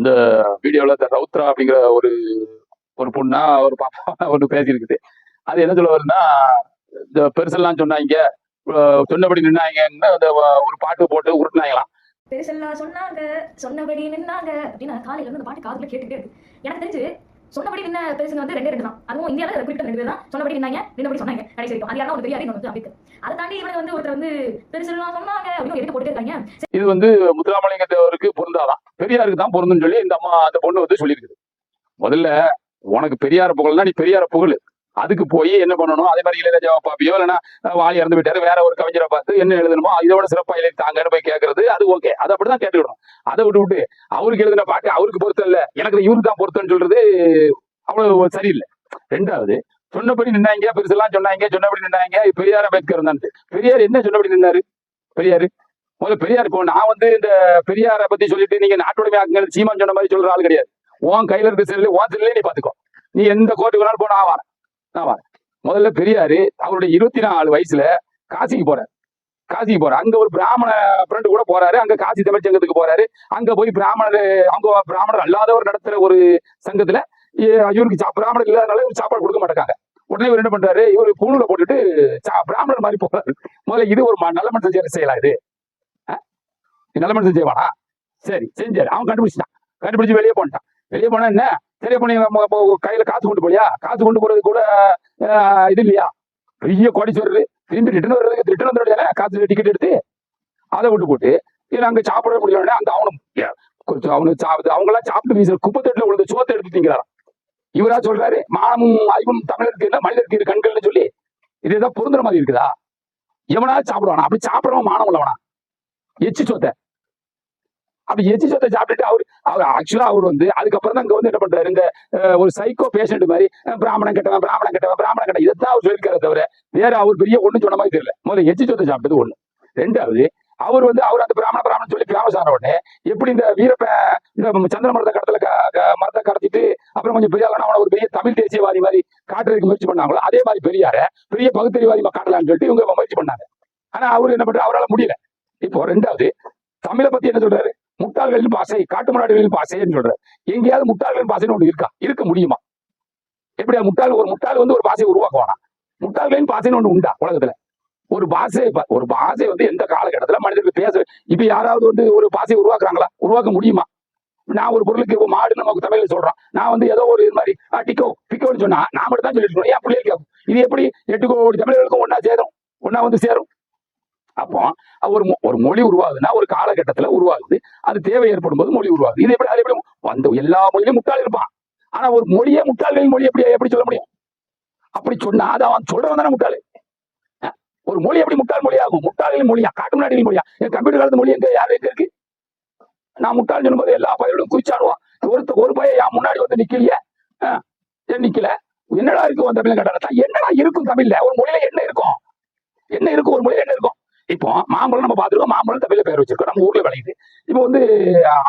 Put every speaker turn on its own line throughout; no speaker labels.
இந்த வீடியோல இந்த ரவுத்ரா அப்படிங்கிற ஒரு ஒரு பொண்ணா ஒரு பாப்பா ஒன்று பேசியிருக்குது. அது என்ன சொல்ல வருதுன்னா, இந்த பெருசெல்லாம் சொன்னாங்க, சொன்னபடி நின்னாங்கன்னு அந்த ஒரு பாட்டு போட்டு உருட்டுனாங்களாம்.
பெருசெல்லாம் சொன்னாங்க, சொன்னபடி நின்னாங்க அப்படின்னு காலையில இருந்து அந்த பாட்டு காதுல கேட்டுக்கிட்டே இருக்கு. எனக்கு தெரிஞ்சு சொன்னபடி நின்ன பெருசுங்க வந்து ரெண்டே ரெண்டு தான். அதுவும் இந்தியாவில் குறிப்பிட்ட ரெண்டு பேர் தான் சொன்னபடி நின்னாங்க, நின்னபடி சொன்னாங்க. கடைசி வரைக்கும் அது யாரும் ஒரு பெரியாரு, இன்னொன்று அம்பேத்கர். அதை தாண்டி இவங்க வந்து ஒருத்தர் வந்து பெருசெல்லாம் சொன்னாங்க அப்படின்னு எடுத்து போட்டுட்டே இருக்காங்க.
இது வந்து முத்துராமலிங்க தேவருக்கு பொருந்தாதான், பெரியாருக்கு தான் பொருந்துன்னு சொல்லி இந்த அம்மா அந்த பொண்ணு வந்து சொல்லியிருக்குது. முதல்ல உனக்கு பெரியார புகழ்னா நீ பெரியார புகழ். அதுக்கு போய் என்ன பண்ணணும், அதே மாதிரி இளையராஜாவை பாப்பியோ இல்லைன்னா வாலி இறந்து விட்டாரு வேற ஒரு கவிஞரை பார்த்து என்ன எழுதணுமோ இதோட சிறப்பா எழுதிட்டாங்கன்னு போய் கேட்கறது அது ஓகே, அதை அப்படிதான் கேட்டுக்கணும். அதை விட்டு அவருக்கு எழுதின பாட்டு அவருக்கு பொருத்தம் இல்லை, எனக்கு இவருக்கு தான் பொருத்தம்னு சொல்றது அவ்வளவு சரியில்லை. ரெண்டாவது, சொன்னபடி நின்னாங்க, பெருசெல்லாம் சொன்னாங்க, சொன்னபடி நின்னாங்க, பெரியார் அம்பேத்கர் தான். பெரியார் என்ன சொன்னபடி நின்னாரு? பெரியாரு முதல்ல பெரியார் இப்போ நான் வந்து இந்த பெரியாரை பத்தி சொல்லிட்டு நீங்க நாட்டுடைமை ஆக்குங்க சீமான் சொன்ன மாதிரி சொல்ற ஆள் கிடையாது. உன் கையில இருக்க செல்லு உன் செல்லே நீ பாத்துக்கோ. நீ எந்த கோர்ட்டுக்கு வேணாலும் போனா ஆவார. முதல்ல பெரியாரு அவருடைய 24 வயசுல காசிக்கு போறாரு. அங்க ஒரு பிராமண ஃப்ரெண்டு கூட போறாரு. அங்க காசி தமிழ் சங்கத்துக்கு போறாரு. அங்க போய் அவங்க பிராமணர் அல்லாதவர் நடத்துற ஒரு சங்கத்துல இவருக்கு பிராமணர் இல்லாதனால இவர் சாப்பாடு கொடுக்க மாட்டாங்க. உடனே இவர் என்ன பண்றாரு, இவர் பூணூல போட்டுட்டு பிராமணர் மாதிரி போறாரு. முதல்ல இது ஒரு நல்ல மனுஷன் செய்யற செயலா? இது நல்ல மனுஷன் செய்வானா? சரி செஞ்சாரு, அவன் கண்டுபிடிச்சு வெளியே போனான். வெளியே போனா என்ன, சரி பண்ணி கையில காசு கொண்டு போலியா, காசு கொண்டு போறது கூட இது இல்லையா? பெரிய கோடீஸ்வரர் திரும்பி ரிட்டர்ன் வந்துடுதானே, காசு டிக்கெட் எடுத்து அதை விட்டு போட்டு இதுல அங்க சாப்பிட முடியல. அந்த அவங்களாம் சாப்பிட்டு வீசுற குப்பத்தட்டுல விழுந்து சோத்தை எடுத்து திங்கிறாராம். இவரா சொல்றாரு மானமும் அறிவும் தமிழருக்கு இல்லை மனிதருக்கு இரு கண்கள்னு சொல்லி. இதுதான் பொருந்துற மாதிரி இருக்குதா? எவனாவது சாப்பிடுவானா? அப்படி சாப்பிடறவன் மானம் உள்ளவனா? எச்சி சொத்தை அப்படி எச்சி சொத்தை சாப்பிட்டுட்டு அவர் ஆக்சுவலா அவர் வந்து அதுக்கப்புறம் தான் அங்க வந்து என்ன பண்றாரு, இந்த ஒரு சைக்கோ பேஷண்ட் மாதிரி பிராமணன் கெட்டவன் இதைத்தான் அவர் சொல்லியிருக்காரு தவிர வேற அவர் பெரிய ஒண்ணு சொன்ன மாதிரி தெரியல. முதல்ல எச்சி சொத்தை சாப்பிட்டது ஒண்ணு. ரெண்டாவது, அவர் அந்த பிராமணன் சொல்லி ஃபேமஸ் ஆன உடனே எப்படி இந்த இந்த சந்திர மரத்தை கடத்திட்டு அப்புறம் கொஞ்சம் பெரிய அவனை ஒரு பெரிய தமிழ் தேசியவாதி மாதிரி காட்டுறதுக்கு முயற்சி பண்ணாங்களோ அதே மாதிரி பெரியார பெரிய பகுத்தறிவாதி காட்டலாம்னு சொல்லிட்டு இவங்க முயற்சி பண்ணாங்க. ஆனா அவர் என்ன பண்றாரு, அவரால் முடியல. இப்போ ரெண்டாவது, தமிழை பத்தி என்ன சொல்றாரு, முட்டாள்களின் பாசை காட்டு முன்னாடிகளின் பாசைன்னு சொல்றாரு. எங்கேயாவது முட்டாள்களின் பாசைன்னு ஒண்ணு இருக்க முடியுமா? எப்படியா ஒரு முட்டாள் வந்து ஒரு பாசையை உருவாக்குவானா? முட்டாள்களின் பாசைன்னு ஒண்ணு உண்டா உலகத்துல? ஒரு பாசை வந்து எந்த காலகட்டத்துல மனிதர்கள் பேச இப்ப யாராவது வந்து ஒரு பாசையை உருவாக்குறாங்களா? உருவாக்க முடியுமா? நான் ஒரு பொருளுக்கு மாடு நமக்கு தமிழ்ல சொல்றோம், நான் வந்து ஏதோ ஒரு இது மாதிரி பிக்கோன்னு சொன்னா நான் மட்டும் தான் சொல்லிட்டு இருக்கோம். ஏன் பிள்ளைகள் கேட்கும்? இது எப்படி 8 கோடி தமிழர்களுக்கும் ஒன்னா வந்து சேரும்? அப்போ ஒரு மொழி உருவாகுதுன்னா ஒரு காலகட்டத்துல உருவாகுது, அது தேவை ஏற்படும் போது மொழி உருவாகுது. இது எப்படி? அது எப்படி வந்து எல்லா மொழியிலும் முட்டாள் இருப்பான். ஆனா ஒரு மொழியே முட்டாள்களின் மொழி எப்படி சொல்ல முடியும்? அப்படி சொன்னா அது அவன் சொல்றவன் தானே முட்டாளு. ஒரு மொழி எப்படி முட்டாள் மொழி ஆகும்? முட்டாள்களின் மொழியா, காட்டு முன்னாடிகளின் மொழியா? கம்ப்யூட்டர் காலத்து மொழி எங்க இருக்கு? நான் முட்டாள் சொல்லும் போது எல்லா பயிரோடும் குறிச்சாடுவான். ஒரு பையன் என் முன்னாடி வந்து நிக்கலையே, நிக்கல, என்னடா இருக்கும் அந்த தமிழ் கேட்டாதான் என்னடா இருக்கும் தமிழ்ல? ஒரு மொழியில என்ன இருக்கும்? ஒரு மொழியில என்ன இருக்கும்? இப்போ மாம்பழம் நம்ம பார்த்துருக்கோம், மாம்பழம் தமிழ்ல பேர் வச்சிருக்கோம், நம்ம ஊர்ல விளையுது. இப்போ வந்து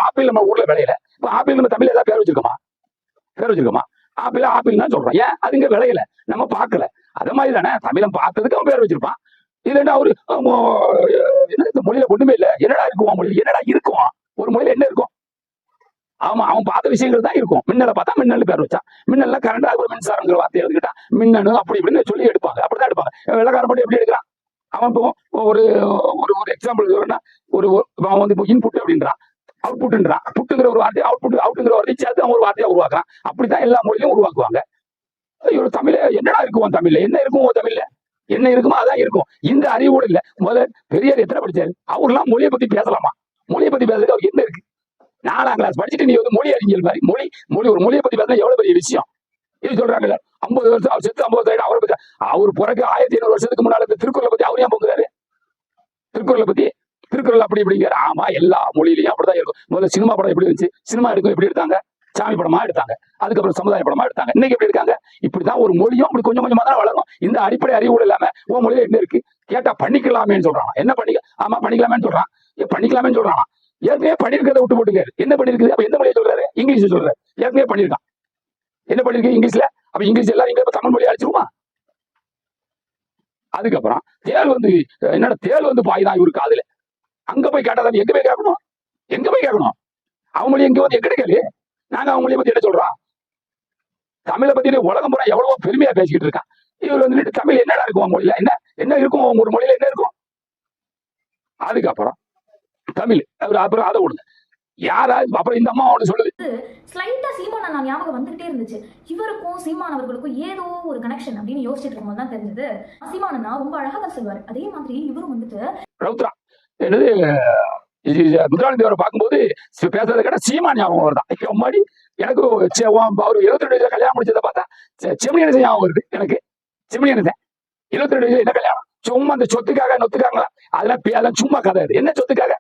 ஆப்பிள் நம்ம ஊர்ல விளையில, இப்போ ஆப்பிள் நம்ம தமிழ்ல ஏதாவது பேர் வச்சிருக்கோமா? ஆப்பிள் தான் சொல்றோம். ஏன்? அது இங்க விளையல, நம்ம பார்க்கல. அதே மாதிரி தானே தமிழம் பார்த்ததுக்கு அவன் பேர் வச்சிருப்பான். இல்லைன்னா அவரு என்ன இந்த மொழியில ஒண்ணுமே இல்லை, என்னடா இருக்கும் மொழி? என்னடா இருக்கும்? ஒரு மொழியில என்ன இருக்கும்? அவன் பார்த்த விஷயங்கள் தான் இருக்கும். மின்னலை பார்த்தா மின்னல் பேர் வச்சான். மின்னல்ல கரண்ட் அது மின்சாரங்கிற வார்த்தை எழுதிக்கிட்டான். மின்னணு அப்படி இப்படின்னு சொல்லி எடுப்பாங்க. அப்படிதான் எடுப்பாங்க. வெள்ளக்காரன் மட்டும் எப்படி எடுக்கிறான்? அவன் இப்போ ஒரு எக்ஸாம்பிள் அவன் வந்து இப்போ இன்புட் அப்படின்றான், அவுட்புட்ன்றான். புட்டுங்கிற ஒரு வார்த்தை அவுட்டுங்கிற வார்த்தை சேர்த்து அவன் ஒரு வார்த்தையா உருவாக்குறான். அப்படித்தான் எல்லா மொழியும் உருவாக்குவாங்க. இவரு தமிழ என்னடா இருக்கும் தமிழ்ல? என்ன இருக்கும் தமிழ்ல? என்ன இருக்குமோ அதான் இருக்கும். இந்த அறிவு கூட இல்ல. முதல்ல பெரியார் எத்தனை படிச்சாரு? அவர்லாம் மொழியை பத்தி பேசலாமா? மொழியை பத்தி பேசுறதுக்கு அவருக்கு என்ன இருக்கு? 4ஆம் கிளாஸ் படிச்சுட்டு நீ வந்து மொழி அறிஞர் மாதிரி ஒரு மொழியை பத்தி பேசினா எவ்வளவு பெரிய விஷயம் இது சொல்றாங்கல்ல. 50 வருஷம் அவர் செத்து 50 வருஷம் அவரை பத்தி, அவர் பிறகு 1500 வருஷத்துக்கு முன்னால திருக்குறளை பத்தி அவர் ஏன் போக்குறாரு? திருக்குறள் அப்படி இப்படிங்கிற. ஆமா, எல்லா மொழியிலையும் அப்படிதான் இருக்கும். முதல்ல சினிமா படம் எப்படி இருந்துச்சு? சினிமா எடுக்கும் எப்படி எடுத்தாங்க? சாமி படமா எடுத்தாங்க, அதுக்கப்புறம் சமுதாய படமா எடுத்தாங்க. இன்னைக்கு எப்படி இருக்காங்க? இப்படிதான் ஒரு மொழியும் அப்படி கொஞ்சம் கொஞ்சமா தான் வளரும். இந்த அடிப்படை அறிவு இல்லாம உன் மொழியில என்ன இருக்கு கேட்டா பண்ணிக்கலாமேன்னு சொல்றான். என்ன ஆமா பண்ணிக்கலாமேன்னு சொல்றான். பண்ணிக்கலாமேன்னு சொல்றான். ஏற்கனவே பண்ணிருக்கிறத விட்டு போட்டுக்காரு. என்ன பண்ணிருக்குது? அப்ப எந்த மொழியை சொல்றாரு? இங்கிலீஷ் சொல்றாரு. ஏற்கனவே பண்ணிருக்கான். என்ன பண்ணிருக்கு? இங்கிலீஷ்ல. அப்ப இங்கிலீஷ் எல்லாரும் இங்க தமிழ் மொழி அடிச்சிருமா? அதுக்கப்புறம் தேல் வந்து பாய்தான் இவருக்கு காதுல. அங்க போய் கேட்டாதான் எங்க போய் கேட்கணும்? அவங்களையும் இங்க வந்து எங்கிட்ட கேளு. நாங்க அவங்களையும் பத்தி என்ன சொல்றோம்? தமிழை பத்தி உலகம் பூரா எவ்வளவோ பெருமையா பேசிக்கிட்டு இருக்கான். இவர் வந்துட்டு தமிழ் என்னடா இருக்கும் மொழியில, என்ன என்ன இருக்கும் ஒரு மொழியில என்ன இருக்கும்? அதுக்கப்புறம் தமிழ் அப்புறம் அதை விடுங்க. யாராவது அப்புறம் இந்த அம்மா ஒன்று சொல்லுது,
ஸ்லைட்டா சீமான் நான் ஞாபகம் வந்துகிட்டே இருந்துச்சு. இவருக்கும் சீமான் அவர்களுக்கும் ஏதோ ஒரு கனெக்ஷன் அப்படின்னு யோசிச்சுட்டு இருக்கும்போது தான் தெரிஞ்சது சீமானனா ரொம்ப அழகா தான் சொல்லுவாரு. அதே மாதிரி இவரும் வந்துட்டு
ரவுத்ரா என்னது முதலாளி தேவரை பார்க்கும்போது பேசுறதை கேட்டா சீமான் ஞாபகம் வருதான். முன்னாடி எனக்கு அவர் 22 வயசுல கல்யாணம் முடிச்சதை பார்த்தா செமினியன் ஞாபகம் வருது எனக்கு. செமினியன் 22 வயசுல என்ன கல்யாணம்? சும்மா அந்த சொத்துக்காக நொத்துக்காங்களா? அதெல்லாம் சும்மா கதை. அது என்ன சொத்துக்காக?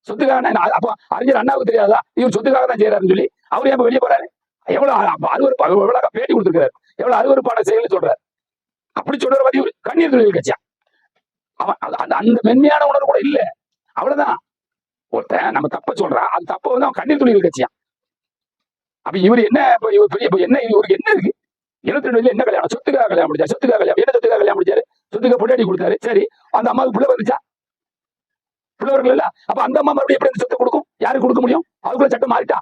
சொத்துக்காக அப்போ அறிஞர் அண்ணாவுக்கு தெரியாதா இவர் சொத்துக்காக தான் செய்யறாருன்னு சொல்லி அவரு ஏன் வெளியே போறாரு? எவ்வளவு அருவருப்பு, எவ்வளவு பேட்டி கொடுத்துருக்காரு, எவ்வளவு அருவருப்பான செயல்னு சொல்றாரு. அப்படி சொல்ற மாதிரி ஒரு கண்ணீர் தொழில் கட்சியா அவன் அந்த மென்மையான உணர்வு கூட இல்ல. அவ்வளவுதான். ஒருத்தன் நம்ம தப்ப சொல்றான், அது தப்ப வந்து அவன் கண்ணீர் தொழில் கட்சியா. அப்ப இவர் என்ன என்ன இவருக்கு என்ன இருக்கு? 22 வயசுல என்ன கல்யாணம்? சொத்துக்காக கல்யாணம் முடிச்சா? சொத்துக்காக கல்யாணம் என்ன சொத்துக்காக கல்யாணம் முடிச்சாரு? சொத்துக்கு பொண்டாட்டி கொடுத்தாரு. சரி, அந்த அம்மாவுக்கு பிள்ளை வந்துச்சா? பிள்ளைவர்கள் இல்ல. அப்ப அந்த அம்மா மறுபடியும் எப்படி சொத்தை கொடுக்கும்? யாருக்கு கொடுக்க முடியும்? அதுக்குள்ள சட்டம் மாறிட்டா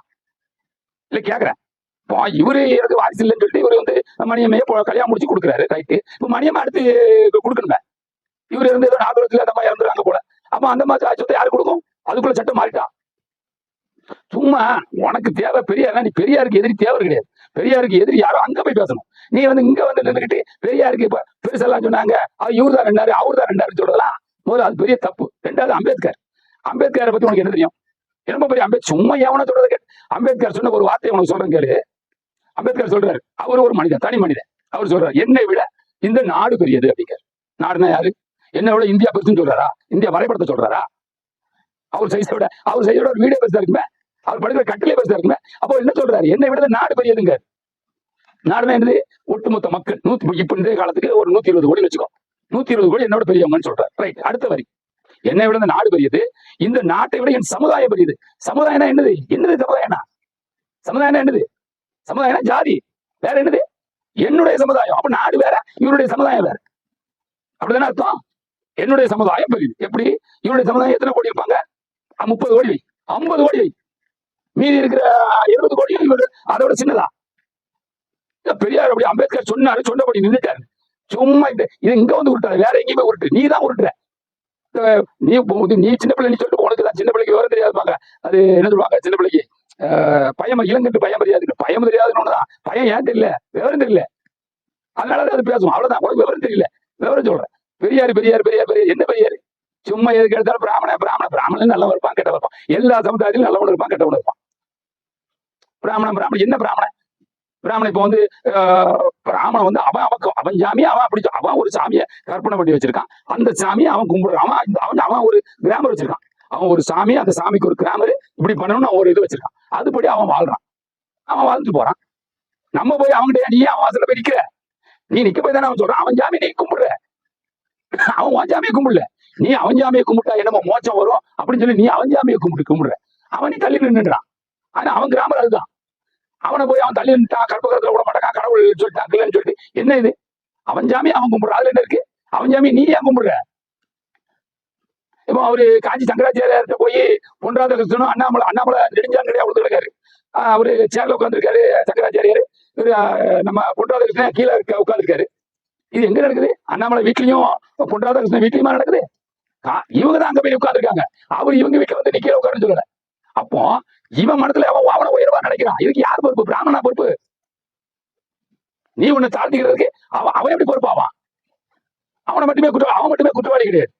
இல்ல கேக்குறேன். இப்போ இவரு எனக்கு வாரிசு இல்லைன்னு சொல்லிட்டு இவரு வந்து மணியம்மையை கல்யாணம் முடிச்சு கொடுக்குறாரு. ரைட்டு. இப்ப மணியம்மா அடுத்து கொடுக்கணுமே. இவரு இருந்து ஏதோ நாகரத்துல அந்த மாதிரி இறந்துறாங்க போல. அப்ப அந்த மாதிரி சொத்தை யாரு கொடுக்கும்? அதுக்குள்ள சட்டம் மாறிட்டா. சும்மா உனக்கு தேவை பெரியார், நீ பெரியாருக்கு எதிரி தேவை கிடையாது. பெரியாருக்கு எதிரி யாரோ அங்க போய் பேசணும். நீ வந்து இங்க வந்து நின்றுக்கிட்டு பெரியாருக்கு இப்ப பெருசெல்லாம் சொன்னாங்க, இவர் தான் ரெண்டாரு அவர் தான் ரெண்டாருன்னு சொல்றதெல்லாம் முதல்ல அது பெரிய தப்பு. ரெண்டாவது அம்பேத்கரை பத்தி உனக்கு என்ன தெரியும்? ரொம்ப பெரிய சும்மா எவனை சொல்றதை கேட்டு அம்பேத்கர் சொன்ன ஒரு வார்த்தையை உனக்கு சொல்றேன் கேளு. அம்பேத்கர் சொல்றாரு, அவர் ஒரு மனிதன், தனி மனிதன். அவர் சொல்றாரு, என்னை விட இந்த நாடு பெரியது அப்படிங்கிற. நாடுனா யாரு? என்னை விட இந்தியா பெருசுன்னு சொல்றாரா? இந்தியா வரைபடத்தை சொல்றாரா? அவர் செய்த ஒரு வீடியோ பெருசா இருக்குமே, அவர் படுக்கிற கட்டிலே பெருசா இருக்குமே. அப்போ என்ன சொல்றாரு? என்னை விட நாடு பெரியதுங்க. நாடுனா என்னது? ஒட்டுமொத்த மக்கள். இப்ப இன்றைய காலத்துக்கு ஒரு 120 கோடி வச்சுக்கோ. 120 கோடி என்னோட பெரியவங்கன்னு சொல்றாரு. ரைட். அடுத்த வரி, என்னை விட இந்த நாடு பெரியது, இந்த நாட்டை விட என் சமுதாயம் பெரியது. சமுதாயம்னா என்னது? சமுதாயம்னா என்னது? சமுதாயம்னா ஜாதி. வேற என்னது? என்னுடைய சமுதாயம். அப்ப நாடு வேற, இவருடைய சமுதாயம் வேற. அப்படிதானே அர்த்தம்? என்னுடைய சமுதாயம் பெரியது. எப்படி? இவருடைய சமுதாயம் எத்தனை கோடி இருப்பாங்க? 30 கோடி வை, 50 கோடி வை. மீதி இருக்கிற 20 கோடி அதோட சின்னதா? பெரியார் அப்படி அம்பேத்கர் சொன்னாரு, சொன்னபடி நின்றுட்டாரு. சும்மா இது இங்க வந்து உருட்டாரு, வேற எங்கேயுமே உருட்டு. நீ தான் உருட்டுற. நீ சின்ன பிள்ளை நீ சொல்லிட்டு உனக்கு தான் சின்ன பிள்ளைக்கு விவரம் தெரியாதுப்பாங்க. அது என்ன சொல்லுவாங்க சின்ன பிள்ளைக்கு? பயம் இளங்கட்டு பயம் தெரியாது. பயம் தெரியாதுன்னு ஒண்ணுதான். பயம் ஏன் தெரியல? விவரம் தெரியல. அதனாலதான் அது பேசுவோம். அவ்வளவுதான். உனக்கு விவரம் தெரியல. விவரம் சொல்றேன். பெரியார் என்ன பெரியாரு? சும்மா எதுக்கு எடுத்தாலும் பிராமணன் நல்லவன் இருப்பான், கெட்டவன் இருப்பான். எல்லா சமுதாயத்திலும் நல்லவன் இருப்பான், கெட்டவன் இருப்பான். பிராமணன் என்ன பிராமணன் இப்ப வந்து பிராமணன் வந்து அவன் சாமியை அவன் ஒரு சாமியை கற்பனை பண்ணி வச்சிருக்கான். அந்த சாமியை அவன் கும்பிடுறான். அவன் ஒரு கிராமர் வச்சிருக்கான். அவன் ஒரு சாமி, அந்த சாமிக்கு ஒரு கிராமர் இப்படி பண்ணணும்னு ஒரு இது வச்சிருக்கான். அதுபடி அவன் வாழ்றான். அவன் வாழ்ந்துட்டு போறான். நம்ம போய் அவன்கிட்ட நீ அவன் வாசல்ல போய் நிக்கிற. நீ நிக்க போய் தானே அவன் சொல்றான். அவன் சாமி நீ கும்பிடுற. அவன் உன் சாமியை கும்பிடல. நீ அவன் சாமியை கும்பிட்டா என்னமோ மோச்சம் வரும் அப்படின்னு சொல்லி நீ அவன் சாமியை கும்பிடுற. அவன் நீ தள்ளி நின்றுறான். ஆனா அவன் கிராமர் அதுதான். அவனை போய் அவன் தள்ளி நின்றுட்டான், கற்பகத்துல விட மாட்டான், கடவுள் சொல்லிட்டான் சொல்லிட்டு என்ன இது? அவன் சாமியை அவன் கும்பிடுற. அதுல என்ன இருக்கு? அவன் சாமி நீ ஏன் கும்பிடுற? இப்போ அவரு காஞ்சி சங்கராச்சாரியார்கிட்ட போய் பொன்ராத கிருஷ்ணனும் அண்ணாமலை நெடுஞ்சாங்கடையா கொடுத்து கிடக்காரு. அவரு சேர்ல உட்காந்துருக்காரு சங்கராச்சாரியாரு. நம்ம பொன்ராத கிருஷ்ணன் கீழே உட்காந்துருக்காரு. இது எங்க நடக்குது? அண்ணாமலை வீட்லயும் பொன்ராத கிருஷ்ணன் வீட்லயுமா நடக்குது? இவங்க தான் அங்க போய் உட்காந்துருக்காங்க. அவர் இவங்க வீட்டுல வந்து நிக்கிற உட்காருன்னு சொல்லல. அப்போ இவன் மனத்துல அவனை உயர்வா நினைக்கிறான். இதுக்கு யார் பொறுப்பு? பிராமணா பொறுப்பு? நீ உன்னை தாழ்த்திக்கிறதுக்கு அவன் எப்படி பொறுப்பாவான்? அவன் மட்டுமே குற்றவாளி கிடையாது.